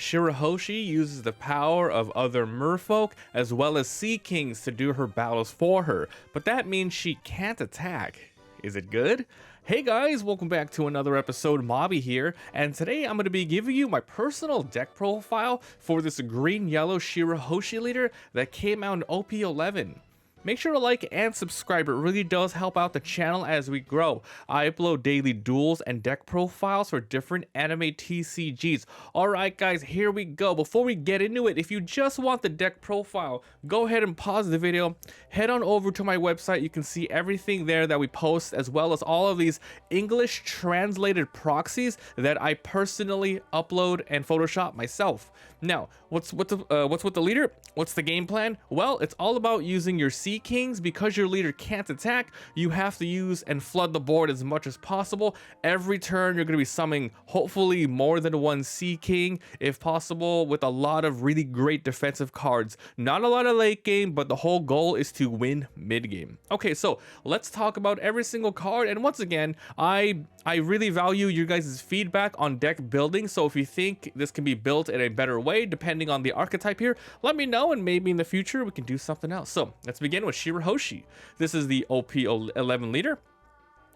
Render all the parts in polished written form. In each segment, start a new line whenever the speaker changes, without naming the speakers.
Shirahoshi uses the power of other merfolk as well as sea kings to do her battles for her, but that means she can't attack. Is it good? Hey guys, welcome back to another episode. Mobby here, and today I'm going to be giving you my personal deck profile for this green yellow Shirahoshi leader that came out in OP11. Make sure to like and subscribe, it really does help out the channel as we grow. I upload daily duels and deck profiles for different anime TCGs. Alright guys, here we go. Before we get into it, if you just want the deck profile, go ahead and pause the video, head on over to my website. You can see everything there that we post, as well as all of these English translated proxies that I personally upload and Photoshop myself. Now, what's with the leader? What's the game plan? Well, it's all about using your Sea Kings. Because your leader can't attack, you have to use and flood the board as much as possible. Every turn, you're going to be summoning hopefully more than one Sea King, if possible, with a lot of really great defensive cards. Not a lot of late game, but the whole goal is to win mid game. Okay, so let's talk about every single card. And once again, I really value your guys' feedback on deck building. So if you think this can be built in a better way, depending on the archetype here, let me know, and maybe in the future we can do something else. So let's begin with Shirahoshi. This is the OP11 leader,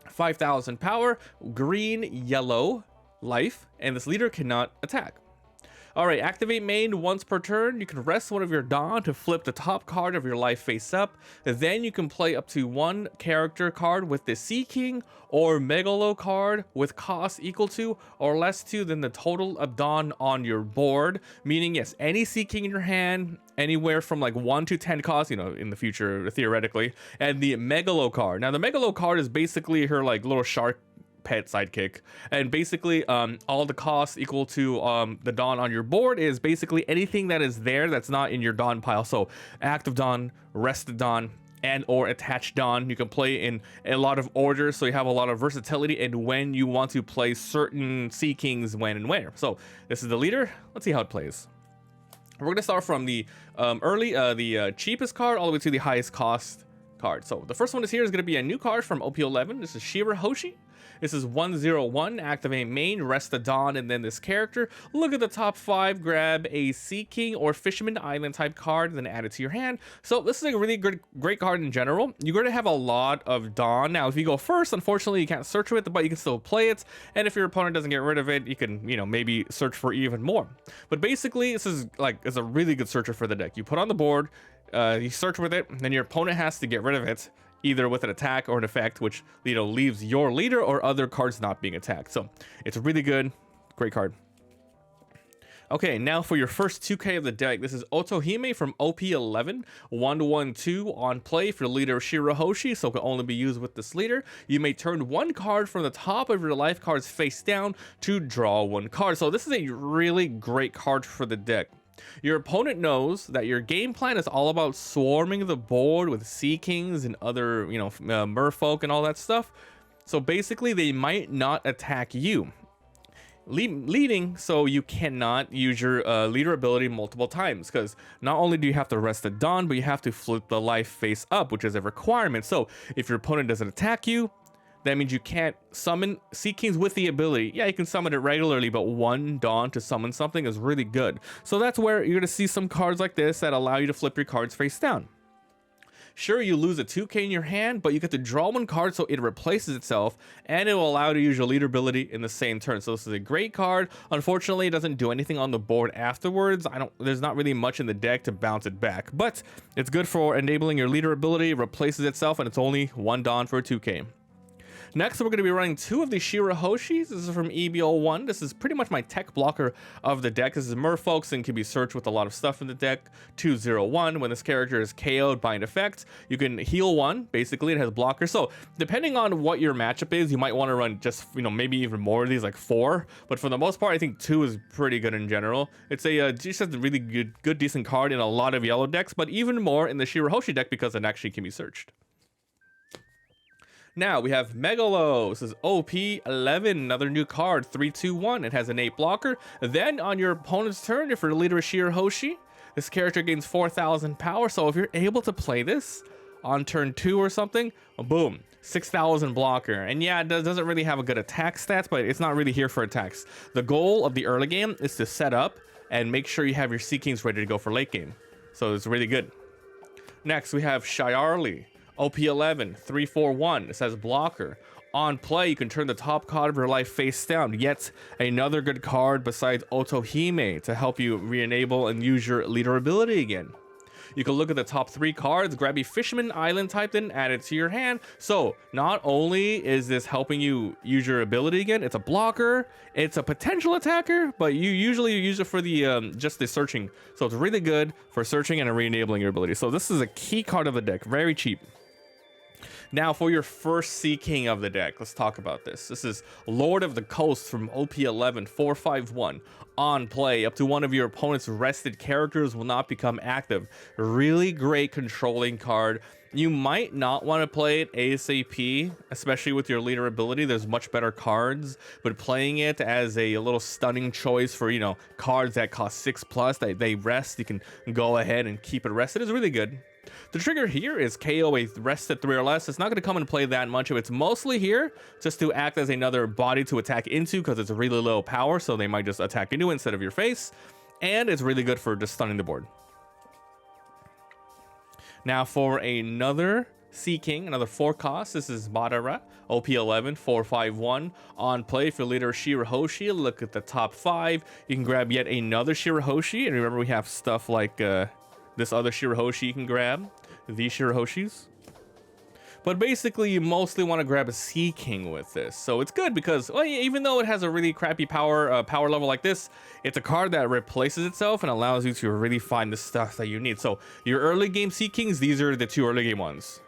5,000 power, green, yellow, life, and this leader cannot attack. Alright, activate main once per turn. You can rest one of your Dawn to flip the top card of your life face up. Then you can play up to one character card with the Sea King or Megalo card with cost equal to or less to than the total of Dawn on your board. Meaning, yes, any Sea King in your hand, anywhere from like 1 to 10 cost, you know, in the future, theoretically. And the Megalo card. Now, the Megalo card is basically her like little shark pet sidekick, and basically all the costs equal to the Dawn on your board is basically anything that is there that's not in your Dawn pile. So active Dawn, rested Dawn, and or attached Dawn. You can play in a lot of orders, so you have a lot of versatility in when you want to play certain Sea Kings, when and where. So this is the leader. Let's see how it plays. We're gonna start from the cheapest card all the way to the highest cost card. So the first one is here is going to be a new card from OP11. This is Shirahoshi. This is 101. Activate main, rest the Dawn, and then this character. Look at the top 5, grab a Sea King or Fisherman Island type card, then add it to your hand. So this is a really great card in general. You're going to have a lot of Dawn. Now, if you go first, unfortunately, you can't search with it, but you can still play it. And if your opponent doesn't get rid of it, you can, you know, maybe search for even more. But basically, this is like, it's a really good searcher for the deck. You put on the board, you search with it, then your opponent has to get rid of it, either with an attack or an effect, which, you know, leaves your leader or other cards not being attacked. So it's really good, great card. Okay, now for your first 2K of the deck, this is Otohime from OP11, 112 on play for leader Shirahoshi, so it can only be used with this leader. You may turn one card from the top of your life cards face down to draw one card. So this is a really great card for the deck. Your opponent knows that your game plan is all about swarming the board with Sea Kings and other, you know, merfolk and all that stuff. So basically, they might not attack you. Leading, so you cannot use your leader ability multiple times, because not only do you have to rest the Dawn, but you have to flip the life face up, which is a requirement. So if your opponent doesn't attack you, that means you can't summon Sea Kings with the ability. Yeah, you can summon it regularly, but one Dawn to summon something is really good. So that's where you're going to see some cards like this that allow you to flip your cards face down. Sure, you lose a 2K in your hand, but you get to draw one card so it replaces itself, and it will allow you to use your leader ability in the same turn. So this is a great card. Unfortunately, it doesn't do anything on the board afterwards. There's not really much in the deck to bounce it back, but it's good for enabling your leader ability. It replaces itself, and it's only one Dawn for a 2K. Next, we're going to be running 2 of the Shirahoshis. This is from EB01. This is pretty much my tech blocker of the deck. This is merfolks and can be searched with a lot of stuff in the deck. 201, when this character is KO'd by an effect, you can heal 1. Basically, it has blocker. So depending on what your matchup is, you might want to run just, you know, maybe even more of these, like 4. But for the most part, I think 2 is pretty good in general. It's just a really good, decent card in a lot of yellow decks, but even more in the Shirahoshi deck because it actually can be searched. Now we have Megalo. This is OP11, another new card, 3/2/1. It has an 8 blocker. Then on your opponent's turn, if you're the leader of Shirahoshi, this character gains 4,000 power. So if you're able to play this on turn 2 or something, boom, 6,000 blocker. And yeah, it doesn't really have a good attack stats, but it's not really here for attacks. The goal of the early game is to set up and make sure you have your Sea Kings ready to go for late game. So it's really good. Next, we have Shirahoshi, OP11 341. It says blocker. On play, you can turn the top card of your life face down. Yet another good card besides Otohime to help you re-enable and use your leader ability again. You can look at the top 3 cards, grab a Fisherman Island type, then add it to your hand. So not only is this helping you use your ability again, it's a blocker, it's a potential attacker, but you usually use it for the just the searching. So it's really good for searching and re-enabling your ability. So this is a key card of the deck, very cheap. Now for your first Sea King of the deck, let's talk about this. This is Lord of the Coast from OP11 451. On play, up to one of your opponent's rested characters will not become active. Really great controlling card. You might not want to play it ASAP, especially with your leader ability. There's much better cards, but playing it as a little stunning choice for, you know, cards that cost 6+, they rest, you can go ahead and keep it rested is really good. The trigger here is KO a rested 3 or less. It's not going to come and play that much. It's mostly here just to act as another body to attack into because it's really low power, so they might just attack into it instead of your face. And it's really good for just stunning the board. Now for another Sea King, another 4 cost, this is Madara, OP11 451. On play, if your leader Shirahoshi, look at the top 5. You can grab yet another Shirahoshi. And remember, we have stuff like this other Shirahoshi you can grab, these Shirahoshis. But basically, you mostly want to grab a Sea King with this. So it's good because, well, even though it has a really crappy power level like this, it's a card that replaces itself and allows you to really find the stuff that you need. So your early game Sea Kings, these are the 2 early game ones.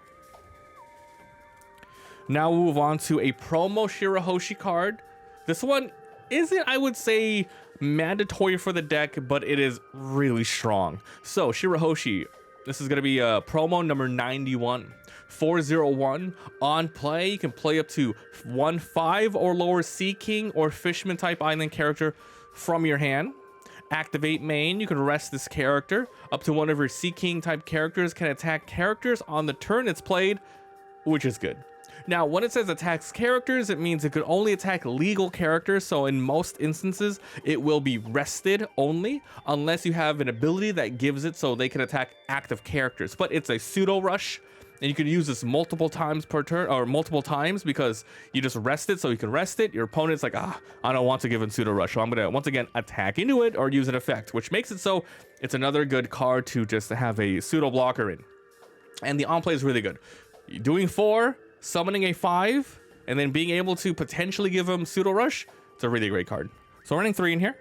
Now we'll move on to a promo Shirahoshi card. This one isn't, I would say, mandatory for the deck, but it is really strong. So Shirahoshi, this is going to be promo number 91. 401. On play, you can play up to 1 5 or lower Sea King or Fishman type island character from your hand. Activate main, you can rest this character. Up to one of your Sea King type characters can attack characters on the turn it's played, which is good. Now, when it says attacks characters, it means it could only attack legal characters. So in most instances, it will be rested only, unless you have an ability that gives it so they can attack active characters. But it's a pseudo rush, and you can use this multiple times per turn, or multiple times, because you just rest it, so you can rest it. Your opponent's like, I don't want to give it pseudo rush, so I'm gonna once again attack into it or use an effect, which makes it so it's another good card to just have a pseudo blocker in. And the on play is really good. Doing 4, summoning a 5, and then being able to potentially give him pseudo rush, it's a really great card. So running 3 in here.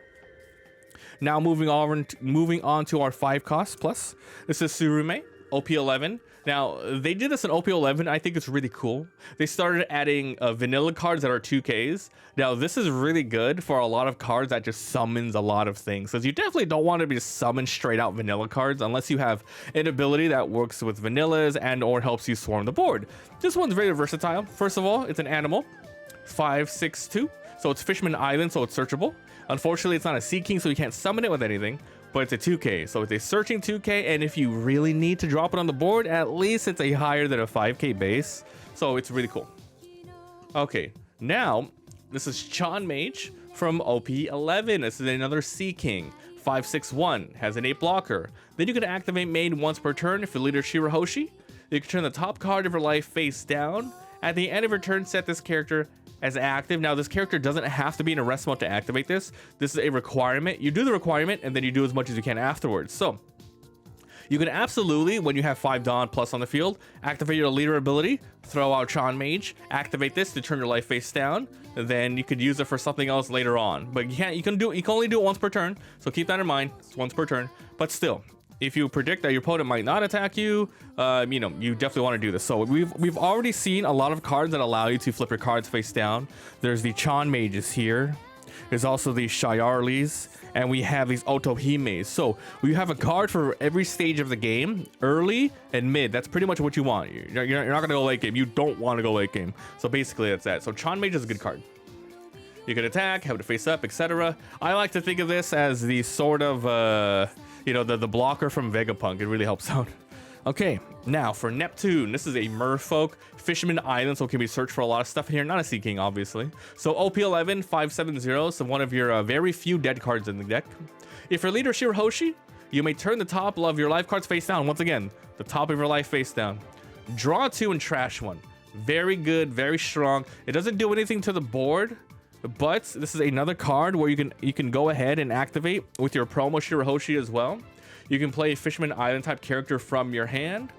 Now moving on to our 5 cost plus. This is Tsurume, OP11. Now, they did this in OP11. I think it's really cool. They started adding vanilla cards that are 2Ks. Now, this is really good for a lot of cards that just summons a lot of things. Because you definitely don't want to be summon straight out vanilla cards unless you have an ability that works with vanillas and or helps you swarm the board. This one's very versatile. First of all, it's an animal. 5/6/2. So it's Fishman Island, so it's searchable. Unfortunately, it's not a Sea King, so you can't summon it with anything. But it's a 2K, so it's a searching 2K, and if you really need to drop it on the board, at least it's a higher than a 5K base, so it's really cool. Okay, now, this is Chan Mage from OP11. This is another Sea King. 5/6/1, has an 8 blocker. Then you can activate main once per turn if your leader Shirahoshi. You can turn the top card of your life face down. At the end of your turn, set this character as active. Now, this character doesn't have to be in a rest mode to activate this. This is a requirement. You do the requirement, and then you do as much as you can afterwards. So you can absolutely, when you have 5 Dawn plus on the field, activate your leader ability, throw out Chan Mage, activate this to turn your life face down. Then you could use it for something else later on. But you can't. You can only do it once per turn. So keep that in mind. It's once per turn. But still, if you predict that your opponent might not attack you, you definitely want to do this. So we've already seen a lot of cards that allow you to flip your cards face down. There's the Chan Mages here. There's also the Shirahoshi's, and we have these Otohimes. So we have a card for every stage of the game, early and mid. That's pretty much what you want. You're not going to go late game. You don't want to go late game. So basically that's that. So Chan Mage is a good card. You can attack, have it face up, etc. I like to think of this as the sort of, the blocker from Vegapunk. It really helps out. Okay, now for Neptune, this is a merfolk fisherman island, so it can be searched for a lot of stuff in here. Not a Sea King, obviously. So OP11 570, so one of your very few dead cards in the deck. If your leader Shirahoshi, you may turn the top of your life cards face down. Once again, the top of your life face down. Draw 2 and trash 1. Very good, very strong. It doesn't do anything to the board, but this is another card where you can go ahead and activate with your promo Shirahoshi as well. You can play a Fisherman Island type character from your hand.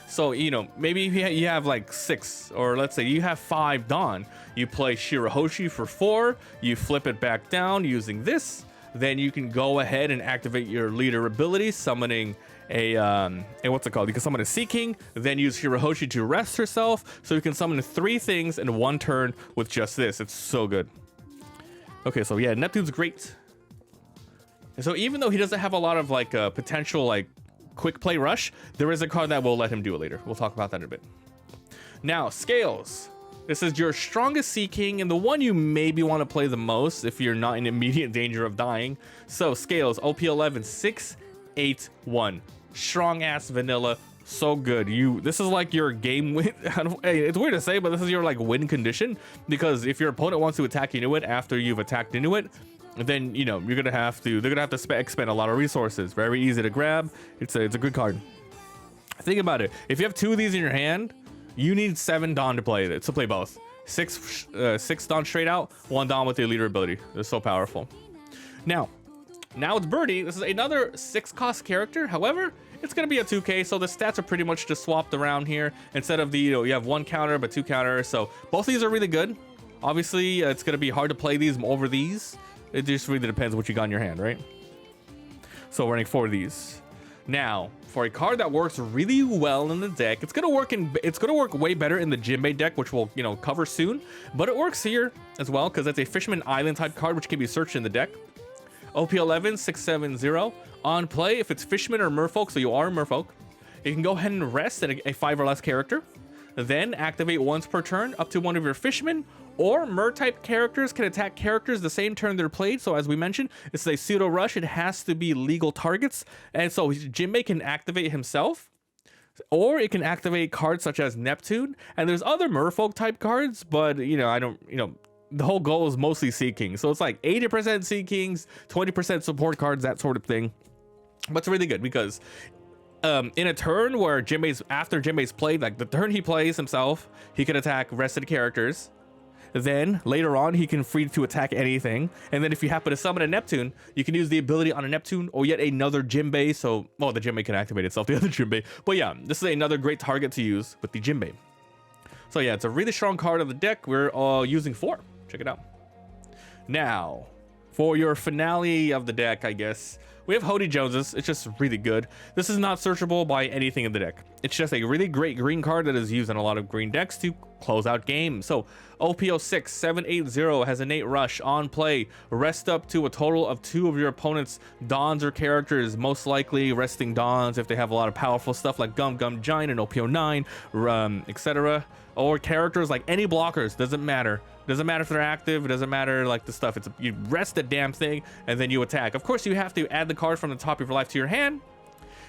So, you know, maybe you have like 6, or let's say you have 5 Dawn. You play Shirahoshi for 4, you flip it back down using this. Then you can go ahead and activate your leader ability, summoning a what's it called? You can summon a Sea King, then use Shirahoshi to rest herself. So you can summon 3 things in 1 turn with just this. It's so good. Okay, so yeah, Neptune's great. And so even though he doesn't have a lot of like potential like quick play rush, there is a card that will let him do it later. We'll talk about that in a bit. Now, Scales. This is your strongest Sea King and the one you maybe want to play the most if you're not in immediate danger of dying. So Scales, OP11 681. Strong ass vanilla. So good. This is like your game win. It's weird to say, but this is your like win condition, because if your opponent wants to attack Inuit after you've attacked Inuit, then you know they're gonna have to expend a lot of resources. Very easy to grab. It's a good card. Think about it. If you have 2 of these in your hand, you need 7 Dawn to play it. To play both. 6 Dawn straight out, 1 Dawn with the leader ability. They're so powerful. Now it's Birdie. This is another 6 cost character. However, it's gonna be a 2K, so the stats are pretty much just swapped around here. Instead of the, you have 1 counter but 2 counters. So both of these are really good. Obviously, it's gonna be hard to play these over these. It just really depends what you got in your hand, right? So we're running 4 of these. Now, for a card that works really well in the deck, it's gonna work way better in the Jinbei deck, which we'll cover soon. But it works here as well because it's a Fisherman Island type card, which can be searched in the deck. OP11 670 on play. If it's Fisherman or Merfolk, so you are a Merfolk, you can go ahead and rest at a 5 or less character. Then activate once per turn up to one of your Fishermen or Mer type characters can attack characters the same turn they're played. So as we mentioned, it's a pseudo rush. It has to be legal targets. And so Jinbei can activate himself, or it can activate cards such as Neptune. And there's other Merfolk type cards, but the whole goal is mostly Sea Kings. So it's like 80% Sea Kings, 20% support cards, that sort of thing. But it's really good because in a turn where after Jinbei's played, like the turn he plays himself, he can attack rested characters. Then later on, he can free to attack anything. And then if you happen to summon a Neptune, you can use the ability on a Neptune or yet another Jinbei. So, well, the Jinbei can activate itself, the other Jinbei. But yeah, this is another great target to use with the Jinbei. So yeah, it's a really strong card of the deck. We're using 4. Check it out. Now, for your finale of the deck, I guess, we have Hody Joneses. It's just really good. This is not searchable by anything in the deck. It's just a really great green card that is used in a lot of green decks to close out games. So OP06 780 has innate rush on play. Rest up to a total of 2 of your opponent's Dawns or characters, most likely resting Dawns if they have a lot of powerful stuff like Gum Giant and OP09, etc. Or characters like any blockers, doesn't matter. Doesn't matter if they're active, it doesn't matter like the stuff. You rest the damn thing and then you attack. Of course, you have to add the card from the top of your life to your hand.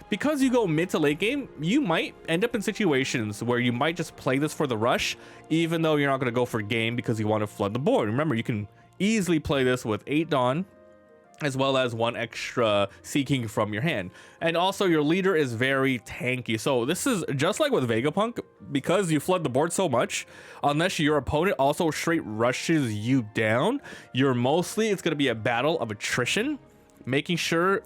Because you go mid to late game, you might end up in situations where you might just play this for the rush, even though you're not going to go for game because you want to flood the board. Remember, you can easily play this with 8 Dawn, as well as 1 extra Sea King from your hand. And also your leader is very tanky. So this is just like with Vegapunk, because you flood the board so much, unless your opponent also straight rushes you down, it's going to be a battle of attrition. Making sure,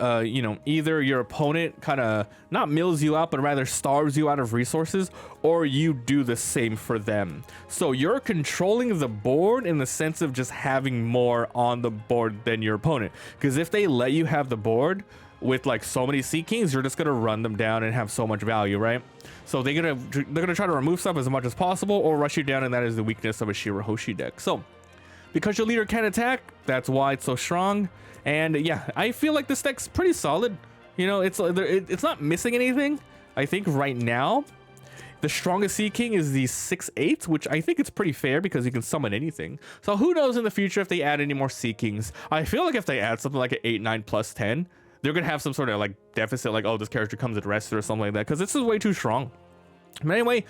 either your opponent kind of not mills you out, but rather starves you out of resources, or you do the same for them. So you're controlling the board in the sense of just having more on the board than your opponent. Because if they let you have the board with like so many Sea Kings, you're just gonna run them down and have so much value, right? So they're gonna try to remove stuff as much as possible or rush you down, and that is the weakness of a Shirahoshi deck. So because your leader can attack, that's why it's so strong. And yeah, I feel like this deck's pretty solid. It's not missing anything. I think right now, the strongest Sea King is the 6/8, which I think it's pretty fair because you can summon anything. So who knows in the future if they add any more Sea Kings. I feel like if they add something like an 8/9 +10, they're gonna have some sort of like deficit, like, oh, this character comes at rest or something like that, because this is way too strong. But anyway,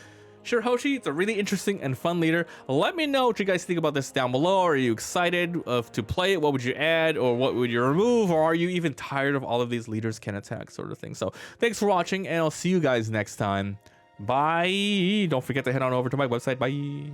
Shirahoshi, it's a really interesting and fun leader. Let me know what you guys think about this down below. Are you excited to play it? What would you add, or what would you remove, or are you even tired of all of these leaders can attack sort of thing? So thanks for watching, and I'll see you guys next time. Bye. Don't forget to head on over to my website. Bye.